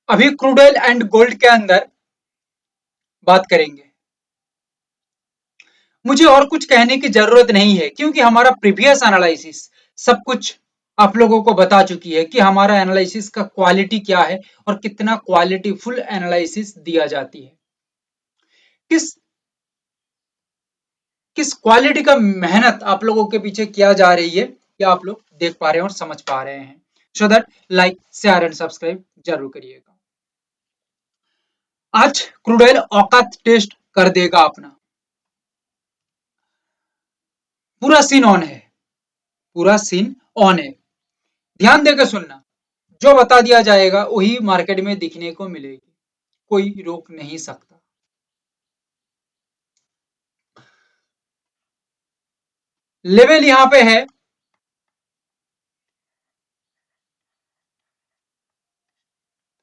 अभी crude oil and gold के अंदर बात करेंगे। मुझे और कुछ कहने की जरूरत नहीं है क्योंकि हमारा प्रीवियस एनालिसिस सब कुछ आप लोगों को बता चुकी है कि हमारा एनालिसिस का क्वालिटी क्या है और कितना क्वालिटी फुल एनालिसिस दिया जाती है, किस किस क्वालिटी का मेहनत आप लोगों के पीछे किया जा रही है, ये आप लोग देख पा रहे हैं और समझ पा रहे हैं। So that like share and subscribe जरूर करिएगा। आज क्रूड ऑयल औकात टेस्ट कर देगा अपना। पूरा सीन ऑन है, पूरा सीन ऑन है। ध्यान देकर सुनना, जो बता दिया जाएगा वही मार्केट में दिखने को मिलेगी, कोई रोक नहीं सकता। लेवल यहां पे है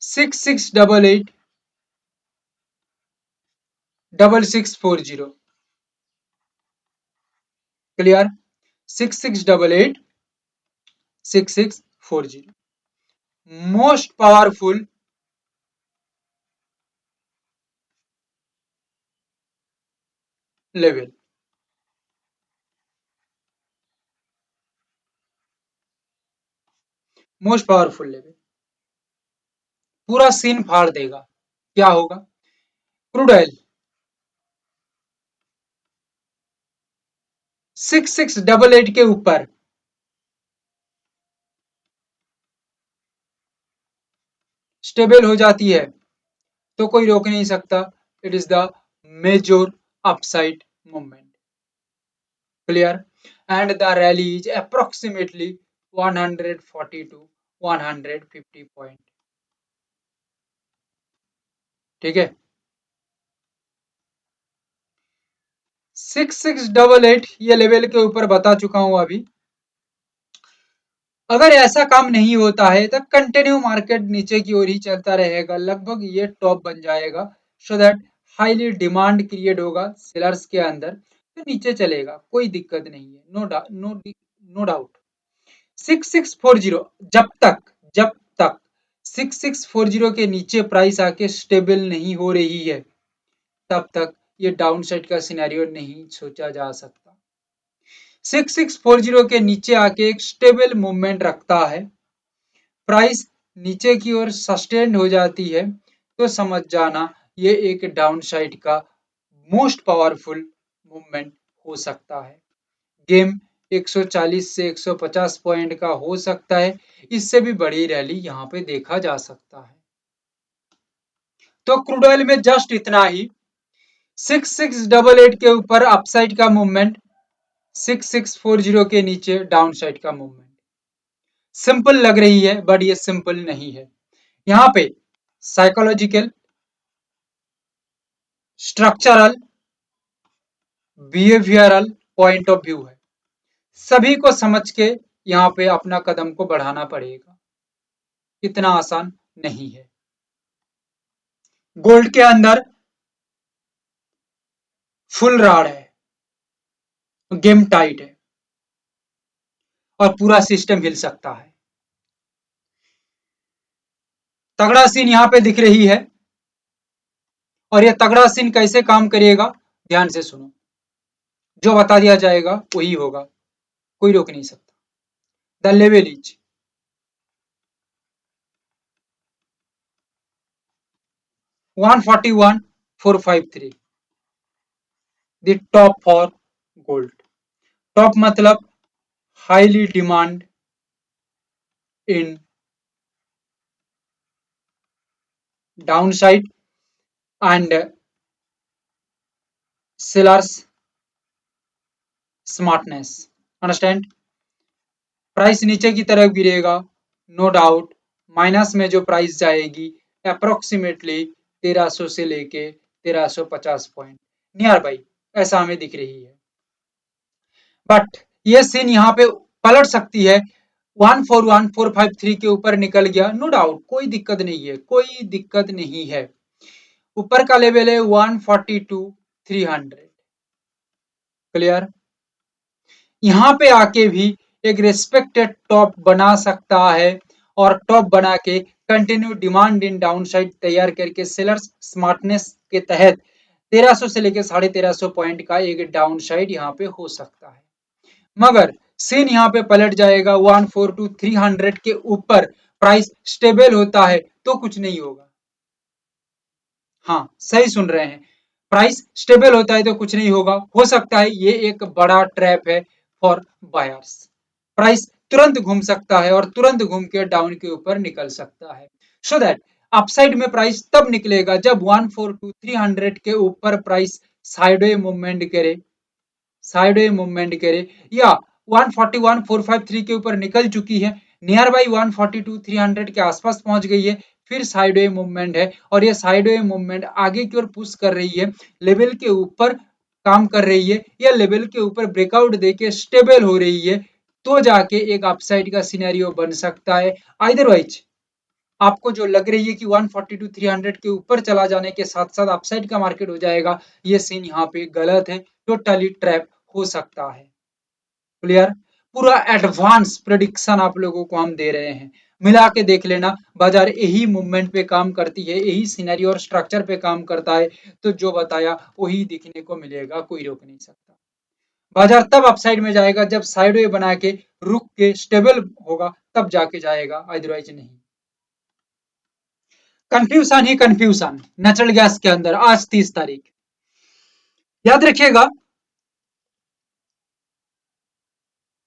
6688 6640। Clear? 6688 6640 most powerful level. Most powerful level पूरा सीन फाड़ देगा। क्या होगा? क्रूड ऑयल 6688 के ऊपर स्टेबल हो जाती है तो कोई रोक नहीं सकता। It is the major upside movement. Clear? And the rally is approximately 140 to 150 point. ठीक है, 6688 ये लेवल के ऊपर बता चुका हूं अभी। अगर ऐसा काम नहीं होता है तो कंटिन्यू मार्केट नीचे की ओर ही चलता रहेगा, लगभग ये टॉप बन जाएगा। So that highly demand create होगा सेलर्स के अंदर, तो नीचे चलेगा, कोई दिक्कत नहीं है। नो डाउट 6640 जब तक 6640 के नीचे प्राइस आके स्टेबल नहीं हो रही है तब तक ये डाउनसाइड का सिनेरियो नहीं सोचा जा सकता। 6640 के नीचे आके एक स्टेबल मूवमेंट रखता है, प्राइस नीचे की ओर सस्टेन हो जाती है तो समझ जाना ये एक डाउनसाइड का मोस्ट पावरफुल मूवमेंट हो सकता है। गेम 140 से 150 पॉइंट का हो सकता है, इससे भी बड़ी रैली यहाँ पे देखा जा सकता है। तो क्रूड ऑयल में जस्ट इतना ही। 6688 के ऊपर अपसाइड का मूवमेंट, 6640 के नीचे डाउनसाइड का मूवमेंट। सिंपल लग रही है बट ये सिंपल नहीं है। यहाँ पे psychological, structural, behavioural point of view है, सभी को समझ के यहाँ पे अपना कदम को बढ़ाना पड़ेगा, इतना आसान नहीं है। गोल्ड के अंदर फुल राड है, गेम टाइट है और पूरा सिस्टम हिल सकता है। तगड़ा सीन यहाँ पे दिख रही है और ये तगड़ा सीन कैसे काम करिएगा ध्यान से सुनो। जो बता दिया जाएगा वही होगा, कोई रोक नहीं सकता। The level is 141453, the top for gold. Top मतलब highly demand in downside and sellers smartness. Understand? Price नीचे की तरफ गिरेगा, नो डाउट माइनस में जो प्राइस जाएगी अप्रोक्सीमेटली 1300 से लेके 1350 पॉइंट नियर बाई, ऐसा हमें दिख रही है। बट ये सीन यहाँ पे पलट सकती है, 141453 के ऊपर निकल गया, नो डाउट कोई दिक्कत नहीं है, कोई दिक्कत नहीं है। ऊपर का लेवल है 142,300। क्लियर? यहाँ पे आके भी एक रेस्पेक्टेड टॉप बना सकता है और टॉप बना के कंटिन्यू डिमांड इन डाउनसाइड तैयार करके सेलर्स स्मार्टनेस के तहत 1300 से लेकर 1350 पॉइंट का एक डाउन साइड यहाँ पे हो सकता है। मगर सीन यहाँ पे पलट जाएगा 142 300 के ऊपर, प्राइस स्टेबल होता है तो कुछ नहीं होगा। हाँ, सही सुन रहे हैं, प्राइस स्टेबल होता है तो कुछ नहीं होगा। हो सकता है ये एक बड़ा ट्रैप है फॉर बायर्स। प्राइस तुरंत घूम सकता है और तुरंत घूम के डाउन के ऊपर निकल सकता है। सो दैट अपसाइड में प्राइस तब निकलेगा जब 142 300 के ऊपर प्राइस साइडवे मूवमेंट करे, साइडवे मूवमेंट करे, या 141 453 के ऊपर निकल चुकी है, नियर बाई 142 300 के आसपास पहुंच गई है, फिर साइडवे मूवमेंट है और ये साइडवे मूवमेंट आगे की ओर पुश कर रही है, लेवल के ऊपर काम कर रही है या लेवल के ऊपर ब्रेकआउट देके स्टेबल हो रही है, तो जाके एक अपसाइड का सिनेरियो बन सकता है। अदरवाइज आपको जो लग रही है कि 142 300 के ऊपर चला जाने के साथ साथ अपसाइड का मार्केट हो जाएगा, ये सीन यहाँ पे गलत है, टोटली ट्रैप हो सकता है। क्लियर? पूरा एडवांस प्रेडिक्शन आप लोगों को हम दे रहे हैं, मिला के देख लेना, बाजार यही मूवमेंट पे काम करती है, यही सिनेरियो और स्ट्रक्चर पे काम करता है, तो जो बताया वही दिखने को मिलेगा, कोई रोक नहीं सकता। बाजार तब अपसाइड में जाएगा जब साइडवे बना के रुक के स्टेबल होगा, तब जाके जाएगा, अदरवाइज नहीं। कंफ्यूजन ही कंफ्यूजन नेचुरल गैस के अंदर आज 30 तारीख, याद रखिएगा,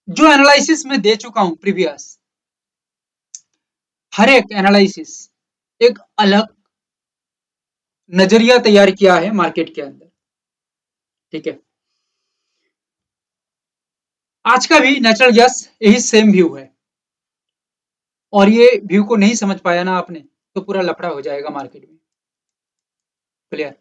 जो एनालिसिस में दे चुका हूं प्रीवियस, हर एक एनालिसिस एक अलग नजरिया तैयार किया है मार्केट के अंदर, ठीक है। आज का भी नेचुरल गैस यही सेम व्यू है, और ये व्यू को नहीं समझ पाया ना आपने, तो पूरा लफड़ा हो जाएगा मार्केट में। क्लियर?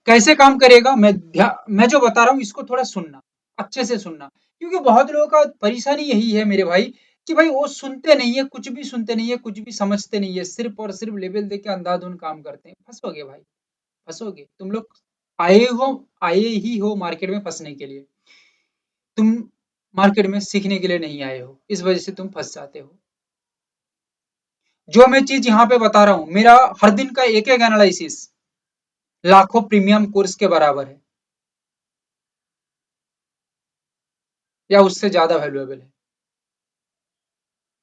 कैसे काम करेगा, मैं जो बता रहा हूं इसको थोड़ा सुनना, अच्छे से सुनना, क्योंकि बहुत लोगों का परेशानी यही है मेरे भाई, कि भाई वो सुनते नहीं है, कुछ भी सुनते नहीं है, कुछ भी समझते नहीं है, सिर्फ और सिर्फ लेवल देके अंधाधुन काम करते हैं। फंसोगे भाई, फंसोगे तुम लोग। आए हो, आए ही हो मार्केट में फंसने के लिए, तुम मार्केट में सीखने के लिए नहीं आए हो, इस वजह से तुम फंस जाते हो। जो मैं चीज यहाँ पे बता रहा हूँ, मेरा हर दिन का एक एक एनालिसिस लाखों प्रीमियम कोर्स के बराबर है, या उससे ज्यादा वैल्यूएबल है।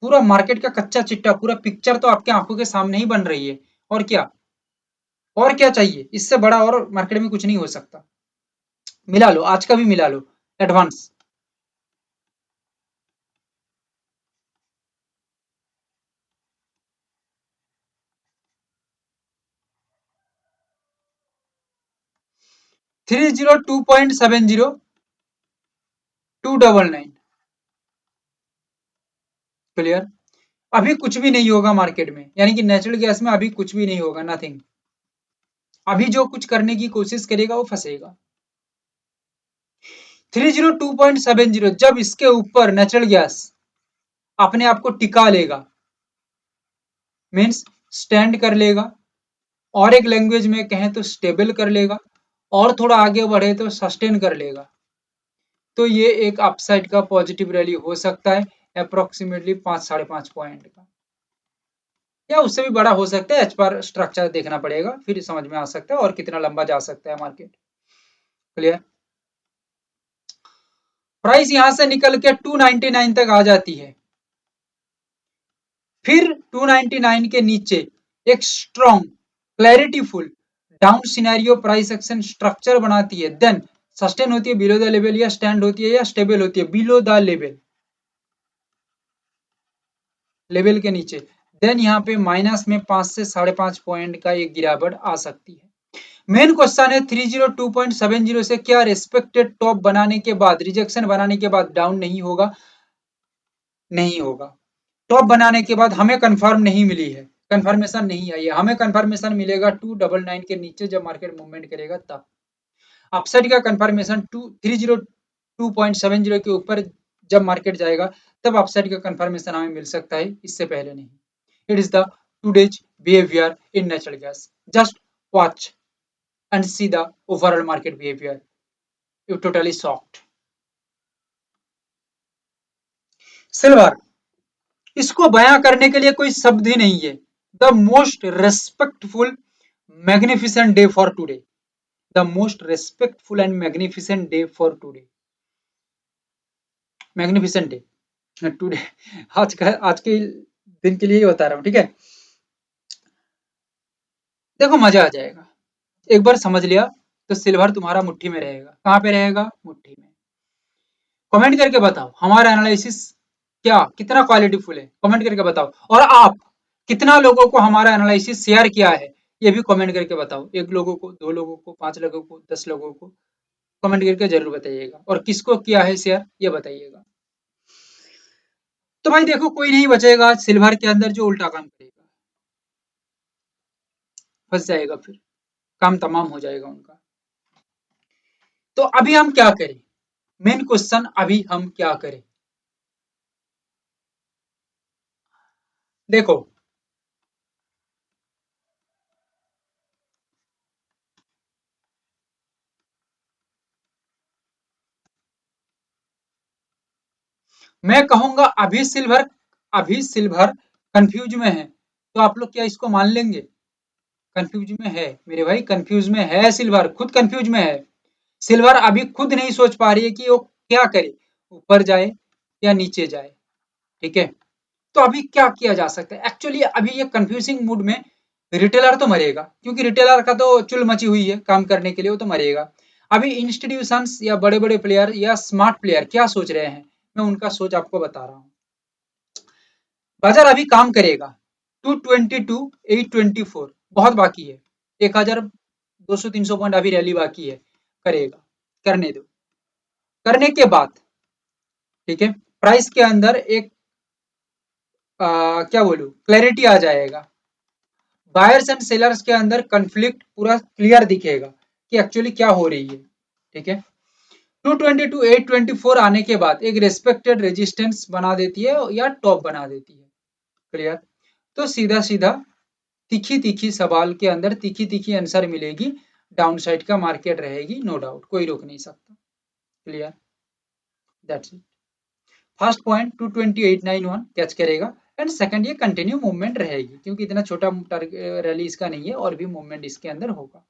पूरा मार्केट का कच्चा चिट्टा, पूरा पिक्चर तो आपके आंखों के सामने ही बन रही है। और क्या, और क्या चाहिए इससे बड़ा, और मार्केट में कुछ नहीं हो सकता। मिला लो, आज का भी मिला लो, एडवांस। 302.70, 299। क्लियर? अभी कुछ भी नहीं होगा मार्केट में, यानी कि नेचुरल गैस में अभी कुछ भी नहीं होगा, नथिंग। अभी जो कुछ करने की कोशिश करेगा वो फंसेगा। 302.70, जब इसके ऊपर नेचुरल गैस अपने आप को टिका लेगा, मीन्स स्टैंड कर लेगा, और एक लैंग्वेज में कहें तो स्टेबल कर लेगा, और थोड़ा आगे बढ़े तो सस्टेन कर लेगा, तो ये एक अपसाइड का पॉजिटिव रैली हो सकता है, अप्रोक्सीमेटली 5 साढ़े 5 पॉइंट का, या उससे भी बड़ा हो सकता है। एच पर स्ट्रक्चर देखना पड़ेगा, फिर समझ में आ सकता है और कितना लंबा जा सकता है मार्केट। क्लियर? प्राइस यहां से निकल के 299 तक आ जाती है, फिर 299 के नीचे एक strong clarityful down scenario price action structure बनाती है, देन सस्टेन होती है बिलो द लेवल, या स्टैंड होती है, या स्टेबल होती है बिलो द लेवल, लेवल के नीचे, देन यहाँ पे माइनस में 5 से 5.5 पॉइंट का एक गिरावट आ सकती है। मेन क्वेश्चन है 302.70 से क्या रेस्पेक्टेड टॉप बनाने के बाद, रिजेक्शन बनाने के बाद डाउन नहीं होगा? नहीं होगा। टॉप बनाने के बाद हमें कंफर्म नहीं मिली है, कंफर्मेशन नहीं आई है, हमें कंफर्मेशन मिलेगा 299 के नीचे जब मार्केट मूवमेंट करेगा तब। अपसाइड का कंफर्मेशन 302.70 के ऊपर जब मार्केट जाएगा, तब अपसाइड का कंफर्मेशन हमें मिल सकता है, इससे पहले नहीं। It is the today's behaviour in natural gas, just watch and see the overall market behavior. You totally shocked. Silver, इसको बयां करने के लिए कोई शब्द ही नहीं है। The most respectful magnificent day for today, the most respectful and magnificent day for today, magnificent day today. आज के दिन के लिए ही बता रहा हूँ, ठीक है। देखो मजा आ जाएगा, एक बार समझ लिया तो सिल्वर तुम्हारा मुट्ठी में रहेगा। कहाँ पे रहेगा? मुट्ठी में। कमेंट करके बताओ हमारा एनालिसिस क्या कितना क्वालिटीफुल है, कमेंट करके बताओ। और आप कितना लोगों को हमारा एनालिसिस शेयर किया है, ये भी कमेंट करके बताओ। एक लोगों को, दो लोगों को, 5 लोगों को, 10 लोगों को, कमेंट करके जरूर बताइएगा। और किसको किया है शेयर ये बताइएगा। तो भाई देखो कोई नहीं बचेगा सिल्वर के अंदर जो उल्टा काम करेगा, फंस जाएगा, फिर काम तमाम हो जाएगा उनका। तो अभी हम क्या करें? मेन क्वेश्चन, अभी हम क्या करें? देखो मैं कहूंगा अभी सिल्वर कंफ्यूज में है। तो आप लोग क्या इसको मान लेंगे? कंफ्यूज में है मेरे भाई, कंफ्यूज में है सिल्वर, खुद कंफ्यूज में है। सिल्वर अभी खुद नहीं सोच पा रही है कि वो क्या करे, ऊपर जाए या नीचे जाए, ठीक है। तो अभी क्या किया जा सकता है? एक्चुअली अभी ये कंफ्यूजिंग मूड में रिटेलर तो मरेगा, क्योंकि रिटेलर का तो चुल मची हुई है काम करने के लिए, वो तो मरेगा। अभी इंस्टीट्यूशंस या बड़े बड़े प्लेयर या स्मार्ट प्लेयर क्या सोच रहे हैं, मैं उनका सोच आपको बता रहा हूँ। बाजार अभी काम करेगा 222 824, बहुत बाकी है। 1200 300 पॉइंट अभी रैली बाकी है, करेगा, करने दो। करने के बाद ठीक है, प्राइस के अंदर एक क्या बोलूं, क्लैरिटी आ जाएगा। बायर्स एंड सेलर्स के अंदर कंफ्लिक्ट पूरा क्लियर दिखेगा कि एक्चुअली क्या हो रही है, ठीक है। 222 824 आने के बाद एक रेस्पेक्टेड रेजिस्टेंस बना देती है या टॉप बना देती है, क्लियर। तो सीधा सीधा तीखी तीखी सवाल के अंदर तीखी तीखी आंसर मिलेगी, डाउन साइड का मार्केट रहेगी, नो डाउट, कोई रोक नहीं सकता, clear, that's it. First point 22891 catch करेगा, एंड सेकंड ये कंटिन्यू मूवमेंट रहेगी, क्योंकि इतना छोटा रैली इसका नहीं है, और भी मूवमेंट इसके अंदर होगा।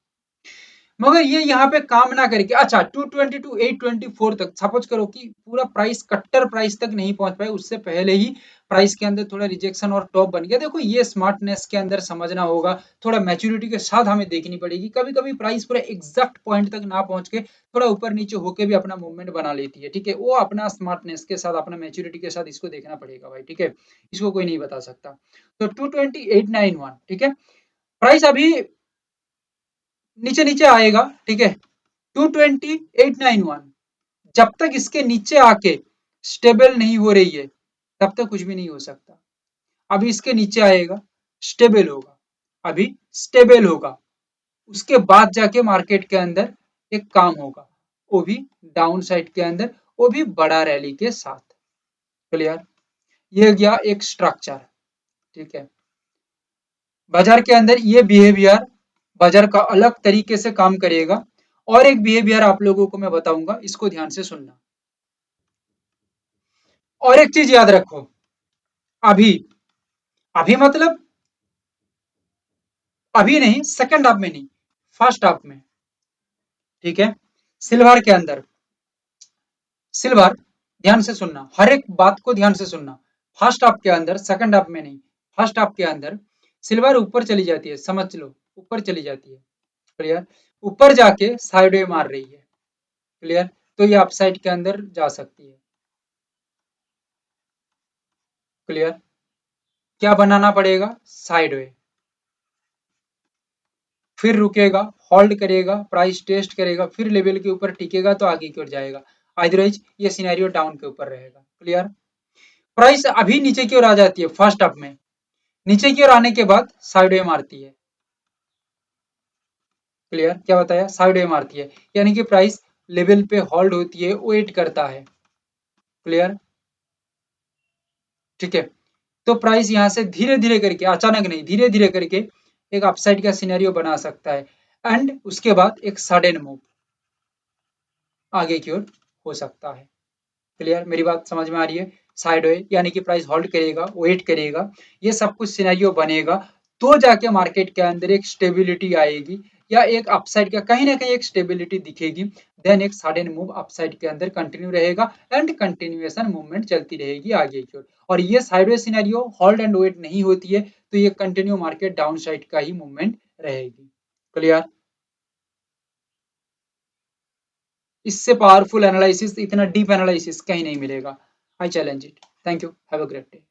मगर ये यहाँ पे काम ना करके, अच्छा 222 824 तक सपोज करो कि पूरा प्राइस कट्टर प्राइस तक नहीं पहुंच पाए, उससे पहले ही प्राइस के अंदर थोड़ा रिजेक्शन और टॉप बन गया। देखो ये स्मार्टनेस के अंदर समझना होगा, थोड़ा मैच्योरिटी के साथ हमें देखनी पड़ेगी। कभी कभी प्राइस पूरा एग्जैक्ट पॉइंट तक ना पहुंच के थोड़ा ऊपर नीचे होके भी अपना मूवमेंट बना लेती है, ठीक है। वो अपना स्मार्टनेस के साथ, अपना मैच्योरिटी के साथ इसको देखना पड़ेगा भाई, ठीक है। इसको कोई नहीं बता सकता। तो 22891, ठीक है, प्राइस अभी नीचे नीचे आएगा, ठीक है। 22891, जब तक इसके नीचे आके स्टेबल नहीं हो रही है तब तक कुछ भी नहीं हो सकता। अभी इसके नीचे आएगा, स्टेबल होगा, अभी स्टेबल होगा, उसके बाद जाके मार्केट के अंदर एक काम होगा, वो भी डाउन साइड के अंदर, वो भी बड़ा रैली के साथ, क्लियर। ये गया एक स्ट्रक्चर, ठीक है। बाजार के अंदर ये बिहेवियर बाजार का अलग तरीके से काम करेगा। और एक बिहेवियर आप लोगों को मैं बताऊंगा, इसको ध्यान से सुनना। और एक चीज याद रखो, अभी अभी मतलब अभी नहीं, सेकंड हाफ में नहीं, फर्स्ट हाफ में, ठीक है। सिल्वर के अंदर, सिल्वर, ध्यान से सुनना, हर एक बात को ध्यान से सुनना। फर्स्ट हाफ के अंदर, सेकंड हाफ में नहीं, फर्स्ट हाफ के अंदर सिल्वर ऊपर चली जाती है, समझ लो, ऊपर चली जाती है, क्लियर। ऊपर जाके साइड वे मार रही है, क्लियर। तो ये अपसाइड के अंदर जा सकती है, क्लियर। क्या बनाना पड़ेगा? साइड वे, फिर रुकेगा, होल्ड करेगा, प्राइस टेस्ट करेगा, फिर लेवल के ऊपर टिकेगा तो आगे की ओर जाएगा। अदरवाइज ये सिनेरियो डाउन के ऊपर रहेगा, क्लियर। प्राइस अभी नीचे की ओर आ जाती है फर्स्ट हाफ में, नीचे की ओर आने के बाद साइड वे मारती है, क्लियर। क्या बताया? साइड वे मारती है, यानी कि प्राइस लेवल पे होल्ड होती है, वेट करता है, क्लियर, ठीक है। तो प्राइस यहां से धीरे धीरे करके, अचानक नहीं, धीरे धीरे करके एक अपसाइड का सिनेरियो बना सकता है, एंड उसके बाद एक सडन मूव आगे की ओर हो सकता है, क्लियर। मेरी बात समझ में आ रही है? साइडवे यानी कि प्राइस होल्ड करेगा, वेट करेगा, ये सब कुछ सिनेरियो बनेगा, तो जाके मार्केट के अंदर एक स्टेबिलिटी आएगी या एक अपसाइड का कहीं ना कहीं एक स्टेबिलिटी दिखेगी, देन एक सडन मूव अपसाइड के अंदर कंटिन्यू रहेगा एंड कंटिन्यूएशन मूवमेंट चलती रहेगी आगे की ओर। और ये sideways scenario hold and wait नहीं होती है तो ये कंटिन्यू मार्केट डाउन साइड का ही मूवमेंट रहेगी। क्लियर? इससे पावरफुल एनालिसिस, इतना डीप एनालिसिस कहीं नहीं मिलेगा। I challenge it. Thank you, have a great day.